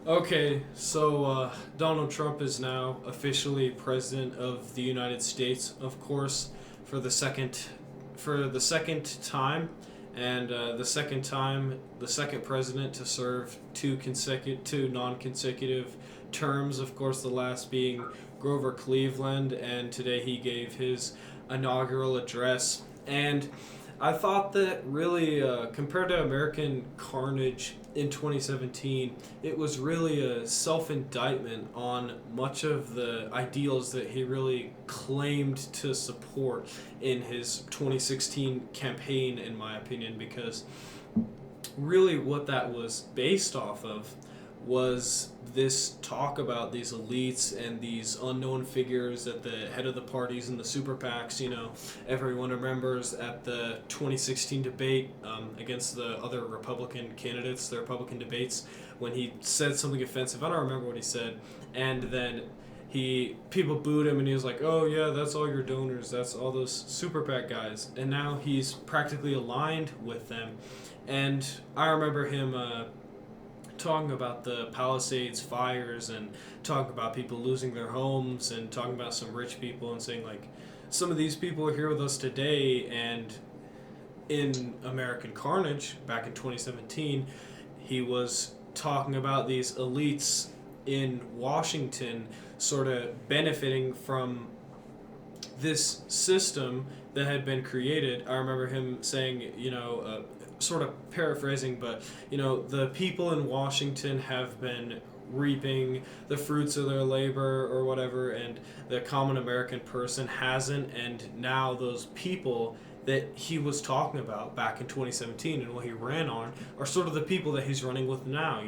Okay, so Donald Trump is now officially president of the United States, of course, for the second time, and the second president to serve two non-consecutive terms. Of course, the last being Grover Cleveland, and today he gave his inaugural address. And I thought that really, compared to American carnage in 2017, it was really a self indictment on much of the ideals that he really claimed to support in his 2016 campaign, in my opinion, because really what that was based off of was this talk about these elites and these unknown figures at the head of the parties and the super PACs. Everyone remembers at the 2016 debate against the other Republican candidates, the Republican debates, when he said something offensive. I don't remember what he said, and then people booed him, and he was like, "Oh yeah, that's all your donors. That's all those super PAC guys." And now he's practically aligned with them. And I remember him talking about the Palisades fires and talking about people losing their homes and talking about some rich people and saying, like, some of these people are here with us today. And in American Carnage back in 2017, he was talking about these elites in Washington sort of benefiting from this system that had been created. I remember him saying, sort of paraphrasing, but the people in Washington have been reaping the fruits of their labor or whatever, and the common American person hasn't. And now those people that he was talking about back in 2017 and what he ran on are sort of the people that he's running with now.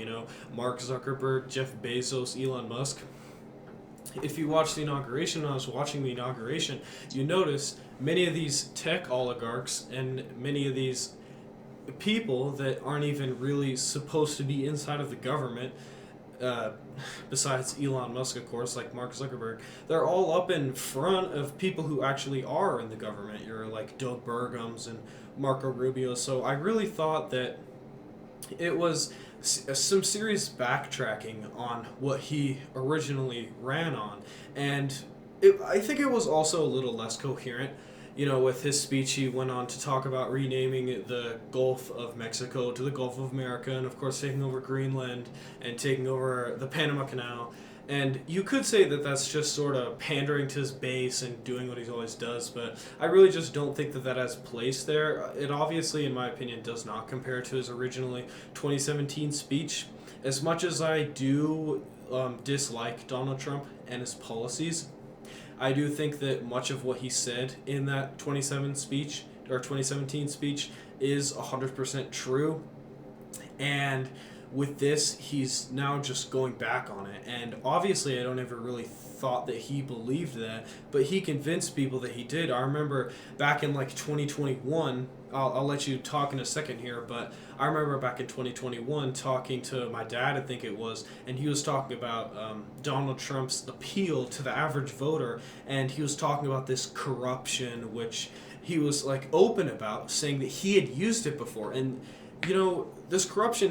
Mark Zuckerberg, Jeff Bezos, Elon Musk. If you watch the inauguration, when I was watching the inauguration, you notice many of these tech oligarchs and many of these people that aren't even really supposed to be inside of the government, uh, besides Elon Musk, of course, like Mark Zuckerberg, they're all up in front of people who actually are in the government. You're like Doug Burgums and Marco Rubio. So I really thought that it was some serious backtracking on what he originally ran on, and I think it was also a little less coherent. With his speech, he went on to talk about renaming the Gulf of Mexico to the Gulf of America, and of course, taking over Greenland and taking over the Panama Canal. And you could say that that's just sort of pandering to his base and doing what he always does, but I really just don't think that that has place there. It obviously, in my opinion, does not compare to his originally 2017 speech. As much as I do dislike Donald Trump and his policies, I do think that much of what he said in that 2017 speech is 100% true. And with this, he's now just going back on it. And obviously, I don't ever really thought that he believed that, but he convinced people that he did. I remember back in like 2021. I'll let you talk in a second here, but I remember back in 2021 talking to my dad, I think it was, and he was talking about Donald Trump's appeal to the average voter, and he was talking about this corruption, which he was like open about, saying that he had used it before. And this corruption,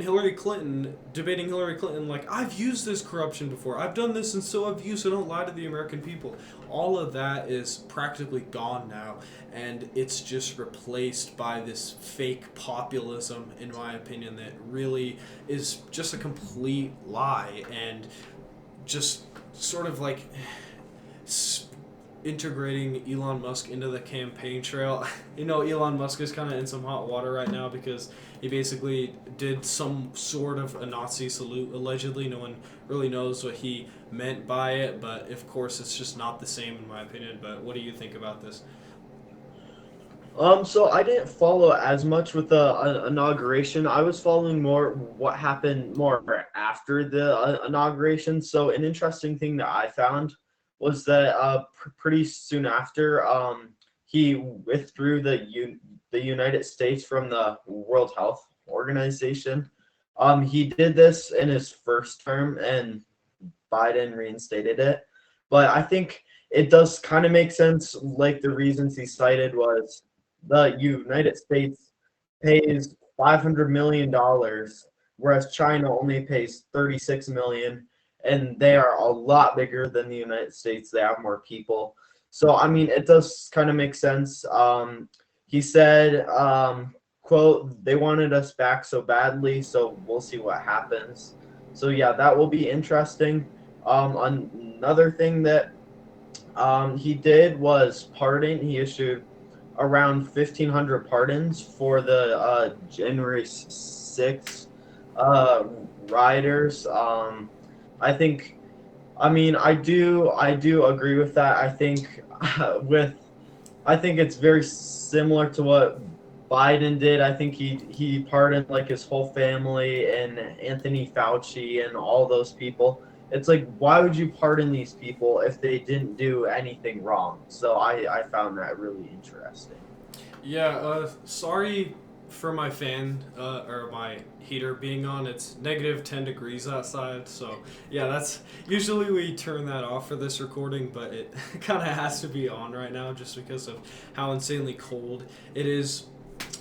debating Hillary Clinton, like, I've used this corruption before. I've done this and so have you, so don't lie to the American people. All of that is practically gone now, and it's just replaced by this fake populism, in my opinion, that really is just a complete lie and just sort of like integrating Elon Musk into the campaign trail. Elon Musk is kind of in some hot water right now because he basically did some sort of a Nazi salute, allegedly. No one really knows what he meant by it, but of course it's just not the same in my opinion. But what do you think about this? So I didn't follow as much with the inauguration. I was following more what happened more after the inauguration. So an interesting thing that I found was that pretty soon after, he withdrew the United States from the World Health Organization. He did this in his first term, and Biden reinstated it. But I think it does kind of make sense. Like the reasons he cited was the United States pays $500 million whereas China only pays 36 million, and they are a lot bigger than the United States. They have more people. So I mean, it does kind of make sense. He said, quote, they wanted us back so badly, so we'll see what happens. So yeah, that will be interesting. Another thing that he did was pardon. He issued around 1,500 pardons for the January 6th uh, rioters. I think. I mean, I do agree with that. I think with I think it's very similar to what Biden did. I think he pardoned like his whole family and Anthony Fauci and all those people. It's like, why would you pardon these people if they didn't do anything wrong? So I found that really interesting. Yeah, sorry for my fan or my heater being on. It's negative 10 degrees outside, so yeah, that's usually we turn that off for this recording, but it kind of has to be on right now just because of how insanely cold it is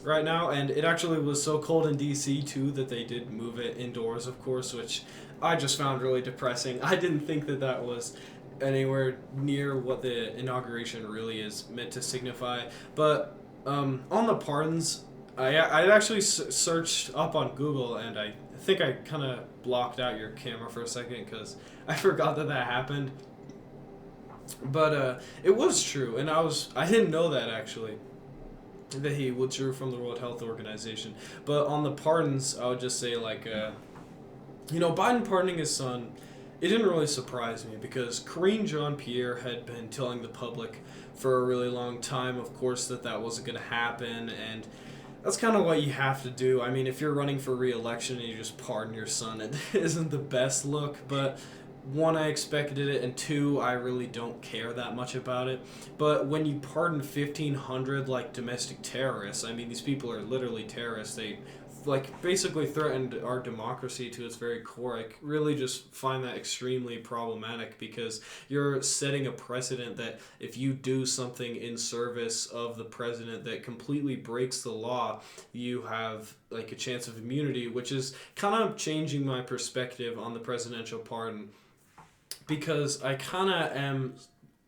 right now. And it actually was so cold in DC too that they did move it indoors, of course, which I just found really depressing. I didn't think that that was anywhere near what the inauguration really is meant to signify. But on the pardons, I actually searched up on Google, and I think I kind of blocked out your camera for a second because I forgot that that happened. But it was true, and I didn't know that actually, that he withdrew from the World Health Organization. But on the pardons, I would just say like Biden pardoning his son, it didn't really surprise me because Karine Jean-Pierre had been telling the public for a really long time, of course, that that wasn't going to happen, and that's kind of what you have to do. I mean, if you're running for re-election and you just pardon your son, it isn't the best look, but one, I expected it, and two, I really don't care that much about it. But when you pardon 1,500 like domestic terrorists, I mean, these people are literally terrorists. They like basically threatened our democracy to its very core. I really just find that extremely problematic because you're setting a precedent that if you do something in service of the president that completely breaks the law, you have like a chance of immunity, which is kind of changing my perspective on the presidential pardon because I kind of am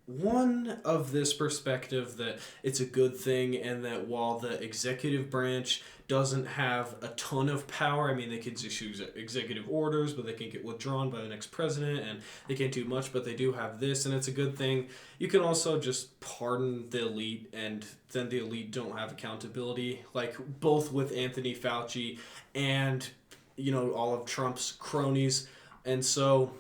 one of this perspective that it's a good thing and that while the executive branch doesn't have a ton of power, I mean, they can issue executive orders, but they can get withdrawn by the next president, and they can't do much, but they do have this, and it's a good thing. You can also just pardon the elite, and then the elite don't have accountability, like both with Anthony Fauci and, all of Trump's cronies. And so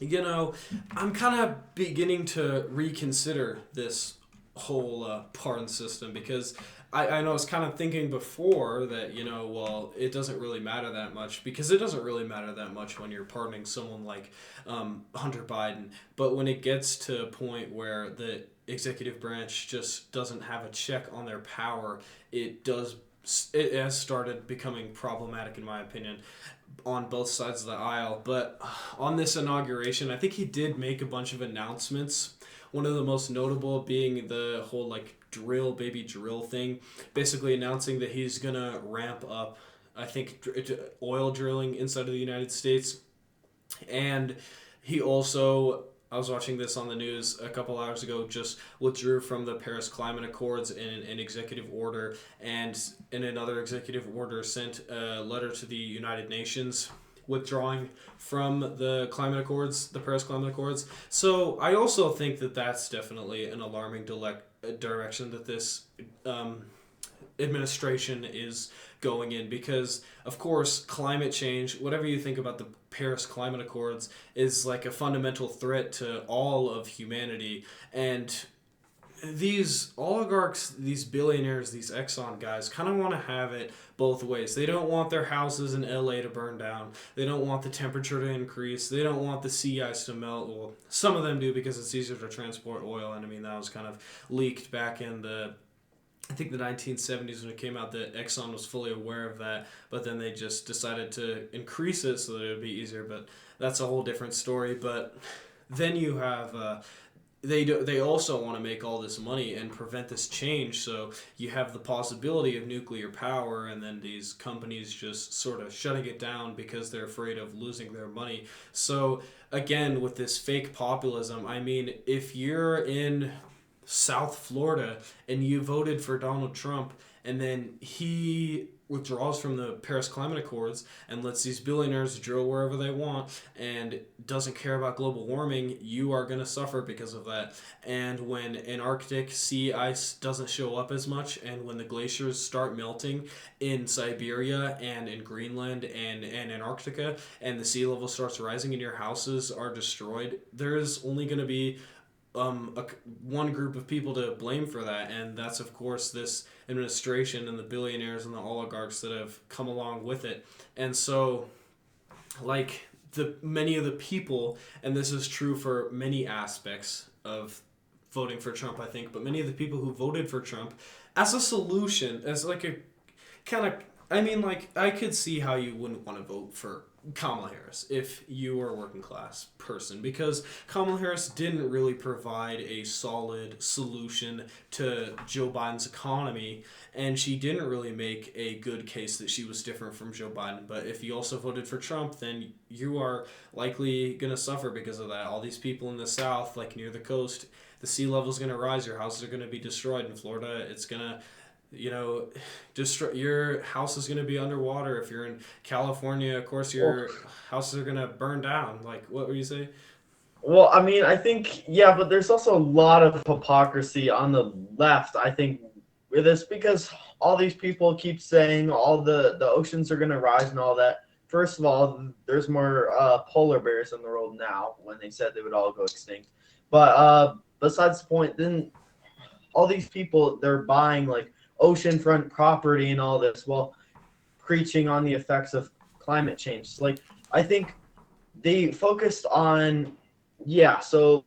I'm kind of beginning to reconsider this whole pardon system because I know I was kind of thinking before that, well, it doesn't really matter that much because it doesn't really matter that much when you're pardoning someone like Hunter Biden. But when it gets to a point where the executive branch just doesn't have a check on their power, it has started becoming problematic in my opinion on both sides of the aisle. But on this inauguration, I think he did make a bunch of announcements. One of the most notable being the whole like drill baby drill thing, basically announcing that he's gonna ramp up, I think, oil drilling inside of the United States. And he also, I was watching this on the news a couple hours ago, just withdrew from the Paris Climate Accords in an executive order, and in another executive order sent a letter to the United Nations withdrawing from the climate accords, the Paris Climate Accords. So I also think that that's definitely an alarming direction that this administration is going in because, of course, climate change, whatever you think about the Paris Climate Accords, is like a fundamental threat to all of humanity. And these oligarchs, these billionaires, these Exxon guys kind of want to have it both ways. They don't want their houses in LA to burn down. They don't want the temperature to increase. They don't want the sea ice to melt. Well, some of them do because it's easier to transport oil. And I mean, that was kind of leaked back in I think the 1970s when it came out that Exxon was fully aware of that, but then they just decided to increase it so that it would be easier. But that's a whole different story. But then you have they also want to make all this money and prevent this change. So you have the possibility of nuclear power, and then these companies just sort of shutting it down because they're afraid of losing their money. So again, with this fake populism, I mean, if you're in South Florida and you voted for Donald Trump, and then he withdraws from the Paris Climate Accords and lets these billionaires drill wherever they want and doesn't care about global warming, you are going to suffer because of that. And when Antarctic sea ice doesn't show up as much, and when the glaciers start melting in Siberia and in Greenland and Antarctica, and the sea level starts rising and your houses are destroyed, there's only going to be one group of people to blame for that, and that's of course this administration and the billionaires and the oligarchs that have come along with it. And so, like the many of the people, and this is true for many aspects of voting for Trump, I think, but many of the people who voted for Trump as a solution, as like a kind of, I mean, like, I could see how you wouldn't want to vote for Kamala Harris if you were a working class person, because Kamala Harris didn't really provide a solid solution to Joe Biden's economy, and she didn't really make a good case that she was different from Joe Biden. But if you also voted for Trump, then you are likely going to suffer because of that. All these people in the South, like near the coast, the sea level is going to rise, your houses are going to be destroyed. In Florida, it's going to, you know, destroy your house is going to be underwater. If you're in California, of course your houses are going to burn down. Like, what were you saying? Well, I mean, I think, yeah, but there's also a lot of hypocrisy on the left, I think, with this, because all these people keep saying all the oceans are going to rise and all that. First of all, there's more polar bears in the world now when they said they would all go extinct. But besides the point, then all these people, they're buying like oceanfront property and all this while preaching on the effects of climate change. Like, I think they focused on, yeah, so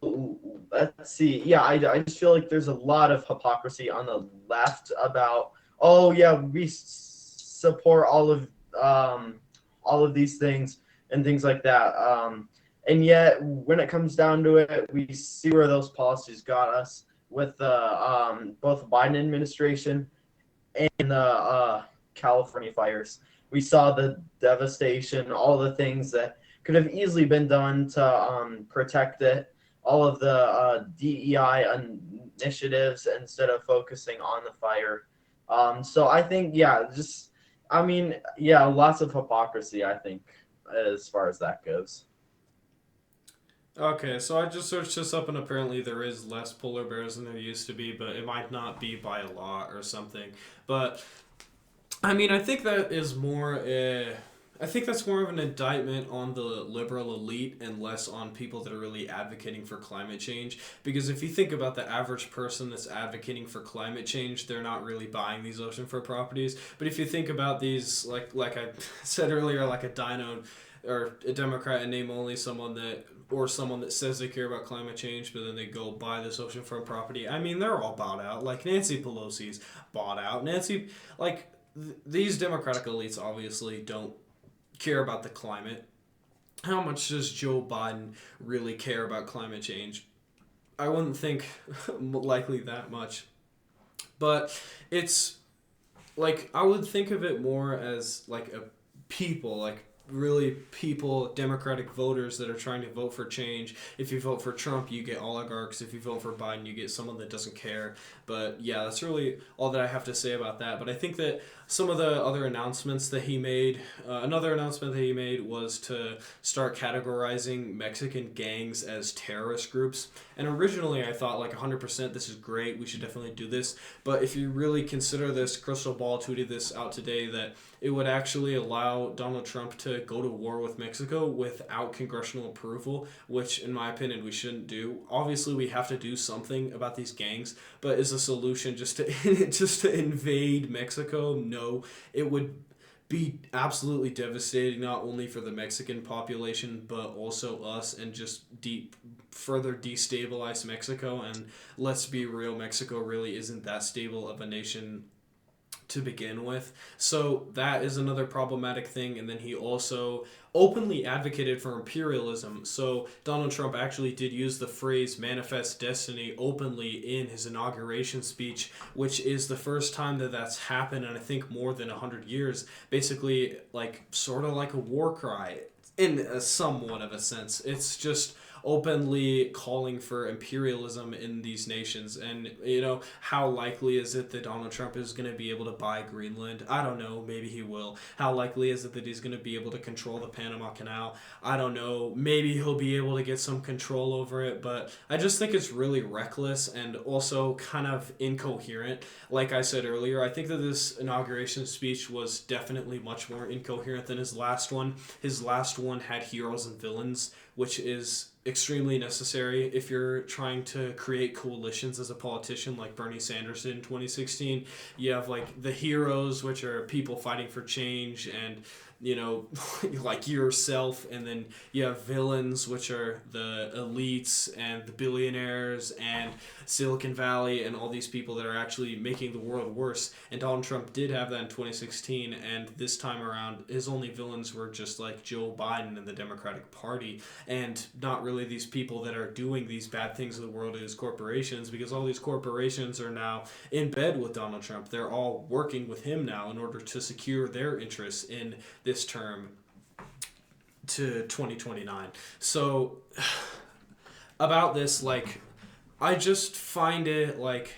let's see, yeah, I just feel like there's a lot of hypocrisy on the left about, oh yeah, we support all of these things and things like that, and yet when it comes down to it, we see where those policies got us with both the Biden administration and the California fires. We saw the devastation, all the things that could have easily been done to protect it, all of the DEI initiatives instead of focusing on the fire. So I think, yeah, just, I mean, yeah, lots of hypocrisy, I think, as far as that goes. Okay, so I just searched this up, and apparently there is less polar bears than there used to be, but it might not be by a lot or something. But I mean, I think that is more. I think that's more of an indictment on the liberal elite and less on people that are really advocating for climate change. Because if you think about the average person that's advocating for climate change, they're not really buying these oceanfront properties. But if you think about these, like I said earlier, like a dino or a Democrat and name only someone that, or someone that says they care about climate change, but then they go buy this oceanfront property. I mean, they're all bought out. Like Nancy Pelosi's bought out. These Democratic elites obviously don't care about the climate. How much does Joe Biden really care about climate change? I wouldn't think likely that much. But it's like, I would think of it more as like a people, like really people, Democratic voters that are trying to vote for change. If you vote for Trump, you get oligarchs. If you vote for Biden, you get someone that doesn't care. But yeah, that's really all that I have to say about that. But I think that some of the other announcements that he made, another announcement that he made was to start categorizing Mexican gangs as terrorist groups. And originally I thought like 100% this is great, we should definitely do this. But if you really consider this, Crystal Ball tweeted this out today, that it would actually allow Donald Trump to go to war with Mexico without congressional approval, which in my opinion we shouldn't do. Obviously we have to do something about these gangs, but is a solution just to just to invade Mexico? No, it would be absolutely devastating, not only for the Mexican population but also us, and just further destabilize Mexico. And let's be real, Mexico really isn't that stable of a nation to begin with. So that is another problematic thing. And then he also openly advocated for imperialism. So Donald Trump actually did use the phrase manifest destiny openly in his inauguration speech, which is the first time that that's happened in I think more than 100 years. Basically, like sort of like a war cry in a somewhat of a sense. It's just openly calling for imperialism in these nations. And, how likely is it that Donald Trump is going to be able to buy Greenland? I don't know. Maybe he will. How likely is it that he's going to be able to control the Panama Canal? I don't know. Maybe he'll be able to get some control over it. But I just think it's really reckless and also kind of incoherent. Like I said earlier, I think that this inauguration speech was definitely much more incoherent than his last one. His last one had heroes and villains, which is extremely necessary if you're trying to create coalitions as a politician like Bernie Sanders did in 2016. You have like the heroes, which are people fighting for change and like yourself, and then you have villains, which are the elites and the billionaires and Silicon Valley and all these people that are actually making the world worse. And Donald Trump did have that in 2016, and this time around his only villains were just like Joe Biden and the Democratic Party, and not really these people that are doing these bad things in the world as corporations, because all these corporations are now in bed with Donald Trump. They're all working with him now in order to secure their interests in this term to 2029. So about this, like, I just find it like,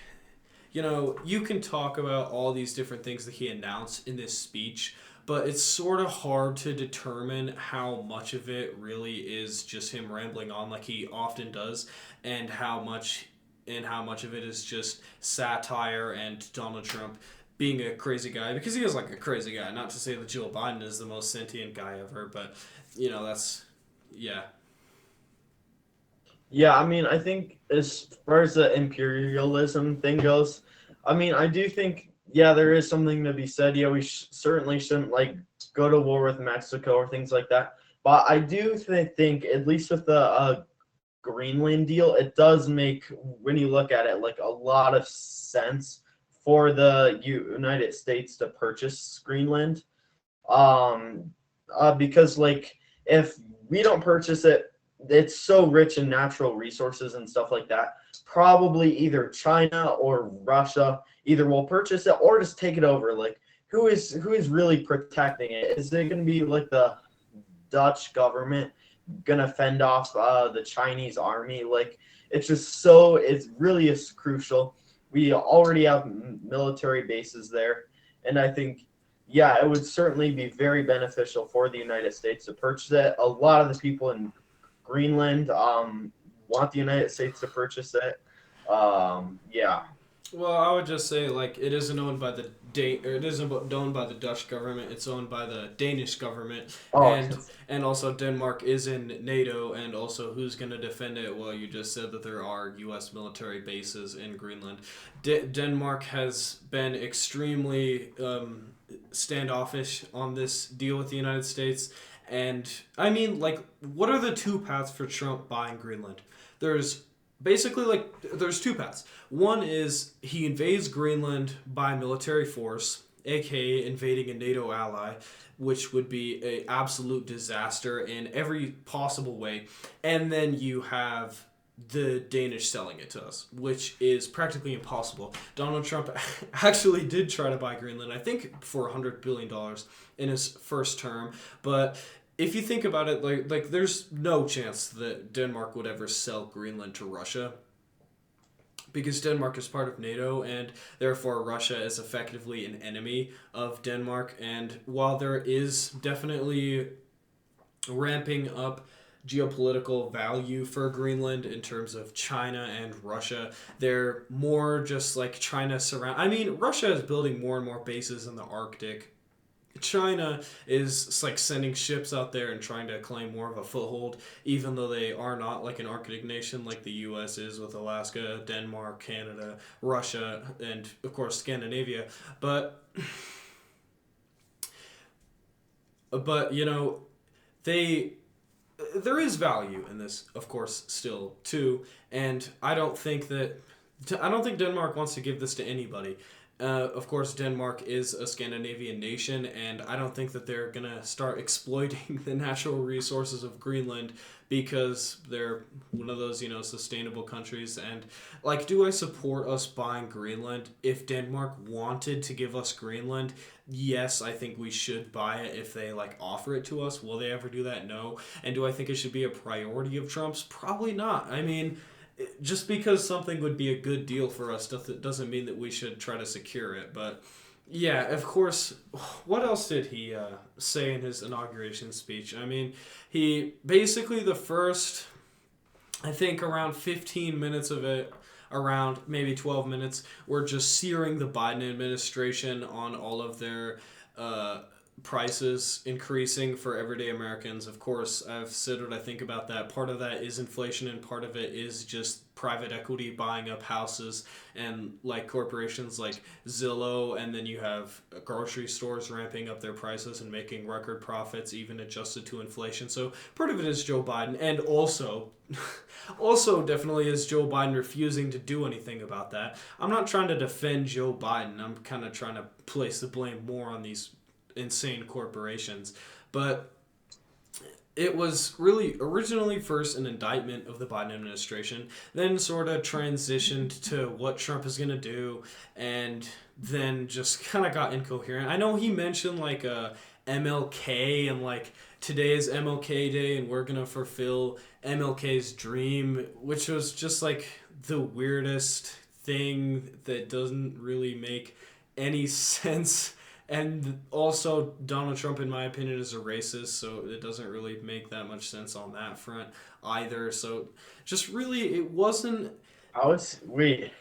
you can talk about all these different things that he announced in this speech, but it's sort of hard to determine how much of it really is just him rambling on like he often does, and how much of it is just satire and Donald Trump being a crazy guy, because he is like a crazy guy. Not to say that Joe Biden is the most sentient guy ever, but that's yeah. Yeah, I mean, I think as far as the imperialism thing goes, I mean, I do think, yeah, there is something to be said. Yeah, we certainly shouldn't like go to war with Mexico or things like that. But I do think, at least with the Greenland deal, it does make, when you look at it, like a lot of sense for the United States to purchase Greenland. Um, because like if we don't purchase it, it's so rich in natural resources and stuff like that. Probably either China or Russia either will purchase it or just take it over. Like who is really protecting it? Is it going to be like the Dutch government gonna fend off the Chinese army? Like it really is crucial. We already have military bases there, and I think yeah, it would certainly be very beneficial for the United States to purchase it. A lot of the people in Greenland want the United States to purchase it. Yeah. Well, I would just say like it isn't owned by it isn't owned by the Dutch government. It's owned by the Danish government, Oh, and also Denmark is in NATO, and also who's going to defend it? Well, you just said that there are U.S. military bases in Greenland. Denmark has been extremely standoffish on this deal with the United States, and I mean, like, what are the two paths for Trump buying Greenland? There's basically like there's two paths. One is he invades Greenland by military force, aka invading a NATO ally, which would be a absolute disaster in every possible way. And then you have the Danish selling it to us, which is practically impossible. Donald Trump actually did try to buy Greenland, I think for $100 billion in his first term, but if you think about it, like there's no chance that Denmark would ever sell Greenland to Russia, because Denmark is part of NATO, and therefore Russia is effectively an enemy of Denmark. And while there is definitely ramping up geopolitical value for Greenland in terms of China and Russia, they're more just like China surround. I mean, Russia is building more and more bases in the Arctic. China is like sending ships out there and trying to claim more of a foothold, even though they are not like an Arctic nation like the U.S. is with Alaska, Denmark, Canada, Russia, and of course Scandinavia. But they there is value in this, of course, still too, and I don't think Denmark wants to give this to anybody. Of course, Denmark is a Scandinavian nation, and I don't think that they're gonna start exploiting the natural resources of Greenland because they're one of those, sustainable countries. And like, do I support us buying Greenland? If Denmark wanted to give us Greenland, yes, I think we should buy it if they like offer it to us. Will they ever do that? No. And do I think it should be a priority of Trump's? Probably not. I mean, just because something would be a good deal for us doesn't mean that we should try to secure it. But yeah, of course, what else did he say in his inauguration speech? I mean, he basically the first, I think, around 15 minutes of it, around maybe 12 minutes, were just searing the Biden administration on all of their uh, prices increasing for everyday Americans. Of course, I've said what I think about that. Part of that is inflation, and part of it is just private equity buying up houses and like corporations like Zillow, and then you have grocery stores ramping up their prices and making record profits even adjusted to inflation. So part of it is Joe Biden, and also definitely is Joe Biden refusing to do anything about that. I'm not trying to defend Joe Biden. I'm kind of trying to place the blame more on these insane corporations. But it was really originally first an indictment of the Biden administration, then sort of transitioned to what Trump is going to do, and then just kind of got incoherent. I know he mentioned like a MLK and like today is MLK Day and we're going to fulfill MLK's dream, which was just like the weirdest thing that doesn't really make any sense. And also, Donald Trump, in my opinion, is a racist, so it doesn't really make that much sense on that front either. So, just really, it wasn't. Wait,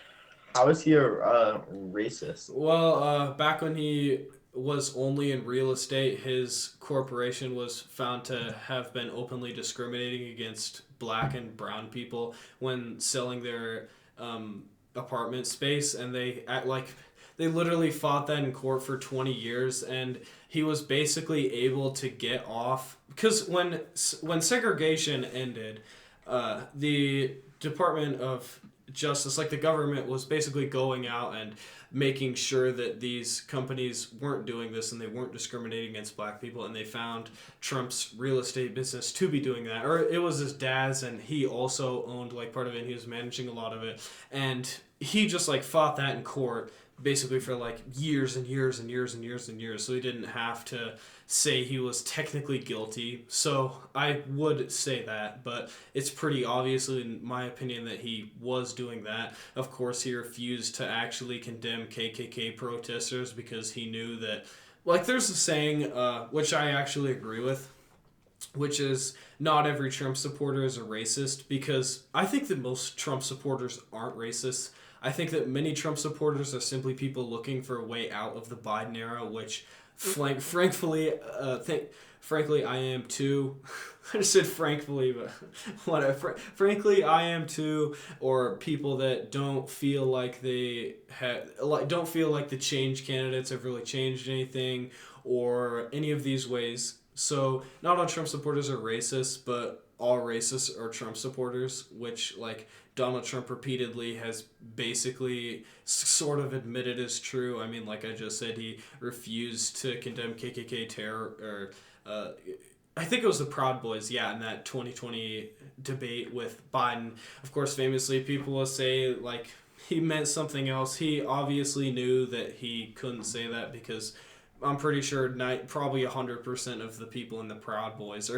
how is he a racist? Well, back when he was only in real estate, his corporation was found to have been openly discriminating against black and brown people when selling their apartment space, and they literally fought that in court for 20 years, and he was basically able to get off because when segregation ended, the Department of Justice, like the government, was basically going out and making sure that these companies weren't doing this and they weren't discriminating against black people, and they found Trump's real estate business to be doing that, or it was his dad's, and he also owned like part of it and he was managing a lot of it, and he just like fought that in court basically for like years and years and years and years and years, so he didn't have to say he was technically guilty. So I would say that, but it's pretty obvious in my opinion that he was doing that. Of course, he refused to actually condemn KKK protesters because he knew that, like, there's a saying which I actually agree with, which is not every Trump supporter is a racist, because I think that most Trump supporters aren't racist. I think that many Trump supporters are simply people looking for a way out of the Biden era, which, frankly, I am too. I just said frankly, but whatever. Frankly, I am too. Or people that don't feel like don't feel like the change candidates have really changed anything, or any of these ways. So not all Trump supporters are racist, but all racists are Trump supporters, which like Donald Trump repeatedly has basically sort of admitted is true. I mean, like I just said, he refused to condemn KKK terror, or I think it was the Proud Boys, yeah, in that 2020 debate with Biden. Of course, famously, people will say like he meant something else. He obviously knew that he couldn't say that, because I'm pretty sure probably 100% of the people in the Proud Boys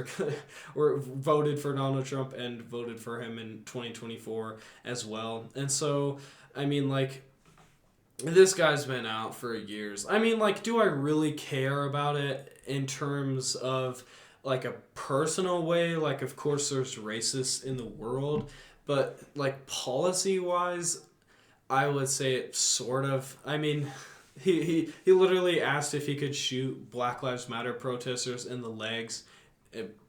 were voted for Donald Trump and voted for him in 2024 as well. And so, I mean, like, this guy's been out for years. I mean, like, do I really care about it in terms of like a personal way? Like, of course, there's racists in the world, but like policy wise, I would say it sort of. I mean, he literally asked if he could shoot Black Lives Matter protesters in the legs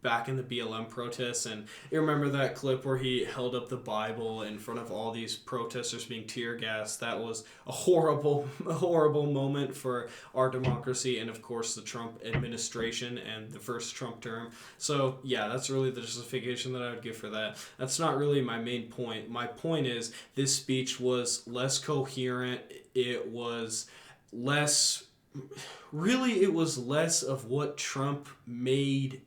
back in the BLM protests. And you remember that clip where he held up the Bible in front of all these protesters being tear gassed? That was a horrible moment for our democracy, and of course the Trump administration and the first Trump term. So yeah, that's really the justification that I would give for that. That's not really my main point. My point is this speech was less coherent. It was less really it was less of what made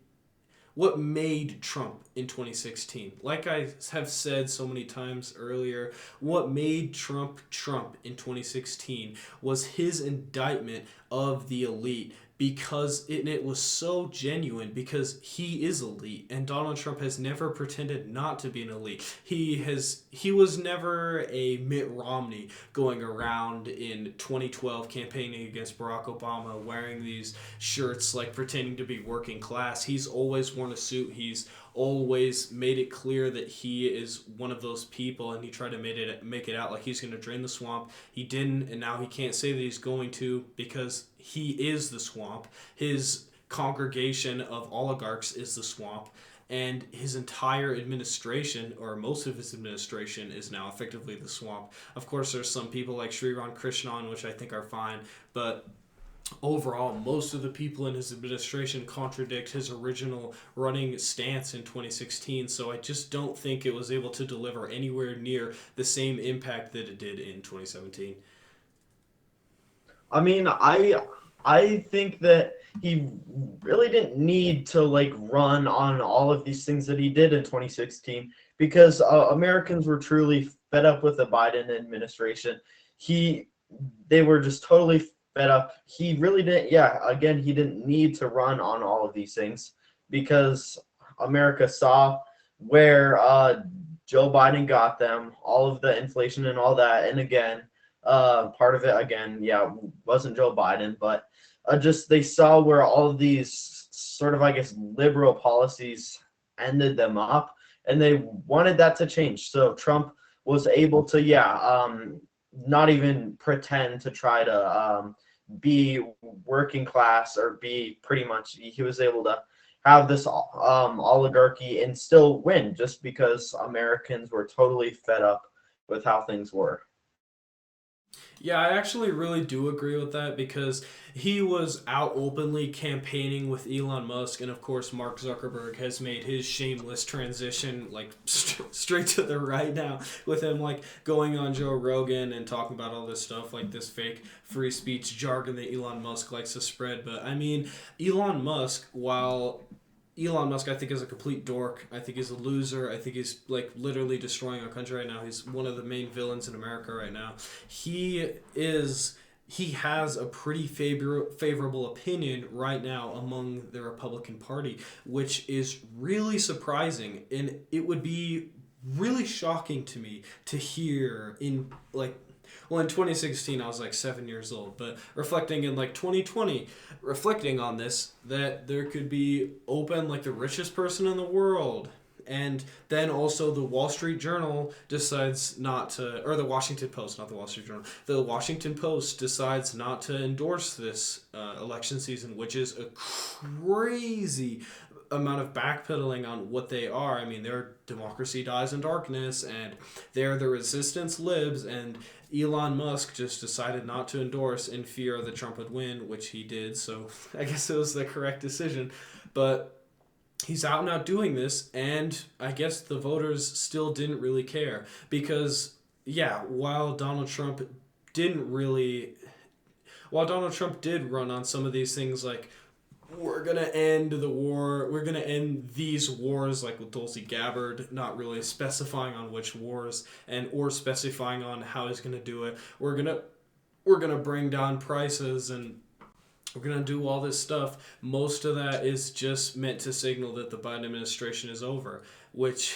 Trump in 2016. Like I have said so many times earlier, what made Trump Trump in 2016 was his indictment of the elite, because it was so genuine, because he is elite, and Donald Trump has never pretended not to be an elite. He was never a Mitt Romney going around in 2012 campaigning against Barack Obama wearing these shirts like pretending to be working class. He's always worn a suit. He's always made it clear that he is one of those people, and he tried to make it out like he's going to drain the swamp. He didn't, and now he can't say that he's going to, because he is the swamp. His congregation of oligarchs is the swamp, and his entire administration, or most of his administration, is now effectively the swamp. Of course, there's some people like Sriram Krishnan, which I think are fine, but overall, most of the people in his administration contradict his original running stance in 2016, so I just don't think it was able to deliver anywhere near the same impact that it did in 2017. I mean, I think that he really didn't need to like run on all of these things that he did in 2016, because Americans were truly fed up with the Biden administration. He They were just totally fed up. He really didn't. Yeah, again, he didn't need to run on all of these things, because America saw where Joe Biden got them, all of the inflation and all that. And again, part of it, again, yeah, wasn't Joe Biden, but just they saw where all of these sort of, I guess, liberal policies ended them up, and they wanted that to change. So Trump was able to, yeah, not even pretend to try to be working class, or be pretty much, he was able to have this oligarchy and still win, just because Americans were totally fed up with how things were. Yeah, I actually really do agree with that, because he was out openly campaigning with Elon Musk, and of course Mark Zuckerberg has made his shameless transition like straight to the right now, with him like going on Joe Rogan and talking about all this stuff, like this fake free speech jargon that Elon Musk likes to spread. But I mean, Elon Musk, while Elon Musk, I think, is a complete dork. I think he's a loser. I think he's like literally destroying our country right now. He's one of the main villains in America right now. He is. He has a pretty favorable opinion right now among the Republican Party, which is really surprising, and it would be really shocking to me to hear in like, well, in 2016 I was like 7 years old, but reflecting in like 2020, reflecting on this, that there could be open like the richest person in the world, and then also the Wall Street Journal decides not to, or the Washington Post, not the Wall Street Journal, the Washington Post decides not to endorse this election season, which is a crazy amount of backpedaling on what they are. I mean, they're democracy dies in darkness, and they're the resistance libs, and Elon Musk just decided not to endorse in fear that Trump would win, which he did, so I guess it was the correct decision. But he's out now doing this, and I guess the voters still didn't really care, because yeah, didn't really while Donald Trump did run on some of these things like, we're gonna end the war, we're gonna end these wars, like with Tulsi Gabbard, not really specifying on which wars, and or specifying on how he's gonna do it. We're gonna bring down prices, and we're going to do all this stuff. Most of that is just meant to signal that the Biden administration is over, which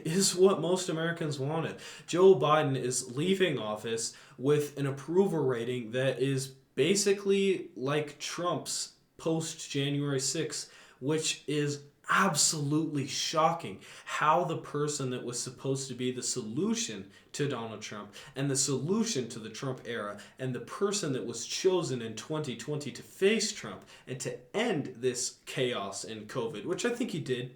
is what most Americans wanted. Joe Biden is leaving office with an approval rating that is basically like Trump's post January 6th, which is absolutely shocking how the person that was supposed to be the solution to Donald Trump and the solution to the Trump era and the person that was chosen in 2020 to face Trump and to end this chaos in COVID, which I think he did,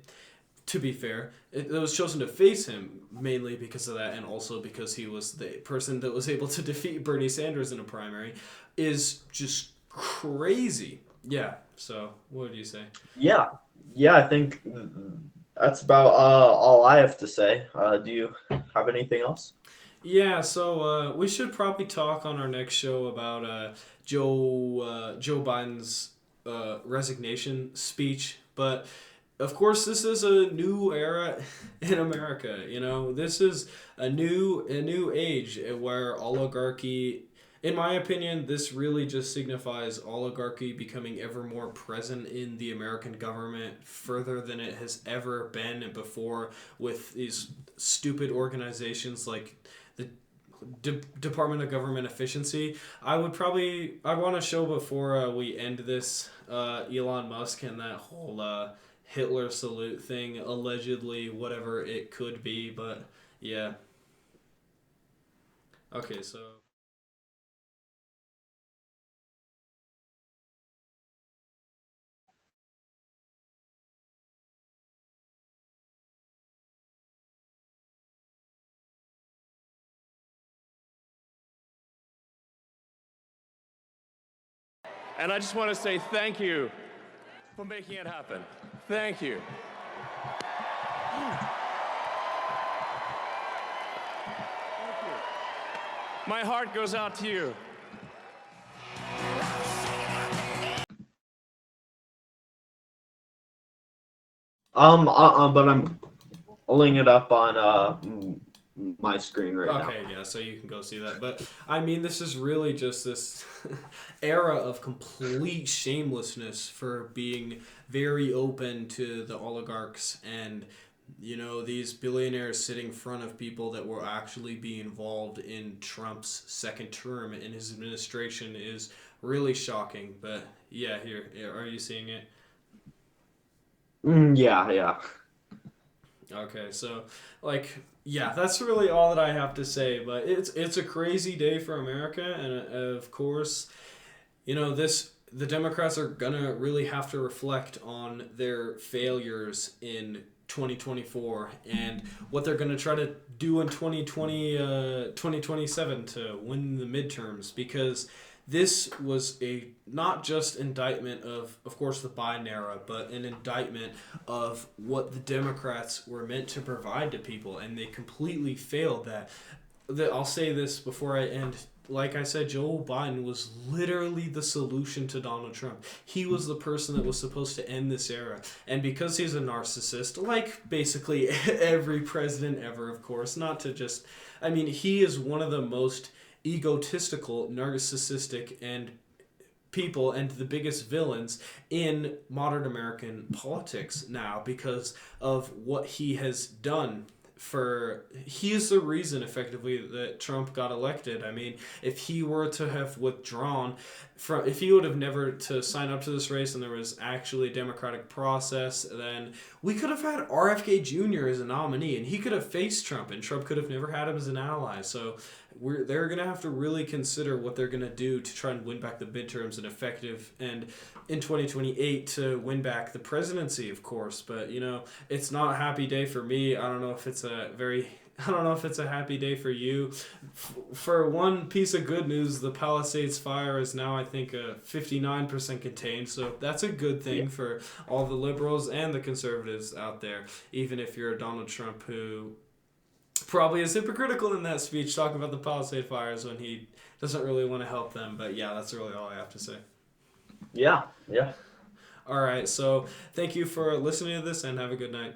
to be fair, it was chosen to face him mainly because of that, and also because he was the person that was able to defeat Bernie Sanders in a primary, is just crazy. Yeah. So, what do you say? Yeah, yeah, I think that's about all I have to say. Do you have anything else? Yeah. So, we should probably talk on our next show about Joe Biden's resignation speech, but of course, this is a new era in America. You know, this is a new age where oligarchy. In my opinion, this really just signifies oligarchy becoming ever more present in the American government further than it has ever been before, with these stupid organizations like the Department of Government Efficiency. I want to show before we end this Elon Musk and that whole Hitler salute thing, allegedly, whatever it could be, but yeah. Okay, so. And I just want to say thank you for making it happen. Thank you. My heart goes out to you. But I'm pulling it up on my screen right now. Okay, yeah, so you can go see that. But I mean, this is really just this era of complete shamelessness for being very open to the oligarchs and, you know, these billionaires sitting in front of people that will actually be involved in Trump's second term in his administration is really shocking. But yeah, here, are you seeing it? Yeah, yeah. Okay, so like yeah, that's really all that I have to say. But it's a crazy day for America, and of course, you know this the Democrats are gonna really have to reflect on their failures in 2024 and what they're gonna try to do in 2027 to win the midterms, because this was a not just indictment of course the Biden era, but an indictment of what the Democrats were meant to provide to people, and they completely failed that. I'll say this before I end. Like I said, Joe Biden was literally the solution to Donald Trump. He was the person that was supposed to end this era. And because he's a narcissist, like basically every president ever, of course, not to just. I mean, he is one of the most egotistical, narcissistic, and people and the biggest villains in modern American politics now because of what he has done. For he is the reason effectively that Trump got elected. I mean, if he were to have withdrawn from, if he would have never to sign up to this race and there was actually a democratic process, then we could have had RFK Jr. as a nominee and he could have faced Trump and Trump could have never had him as an ally. So they're going to have to really consider what they're going to do to try and win back the midterms and effective and in 2028 to win back the presidency, of course. But you know, it's not a happy day for me. I don't know if it's a happy day for you. For one piece of good news, the Palisades fire is now, I think, 59% contained. So that's a good thing for all the liberals and the conservatives out there, even if you're a Donald Trump who probably is hypocritical in that speech talking about the Palisade fires when he doesn't really want to help them. But yeah, that's really all I have to say. Yeah, yeah. All right, so thank you for listening to this and have a good night.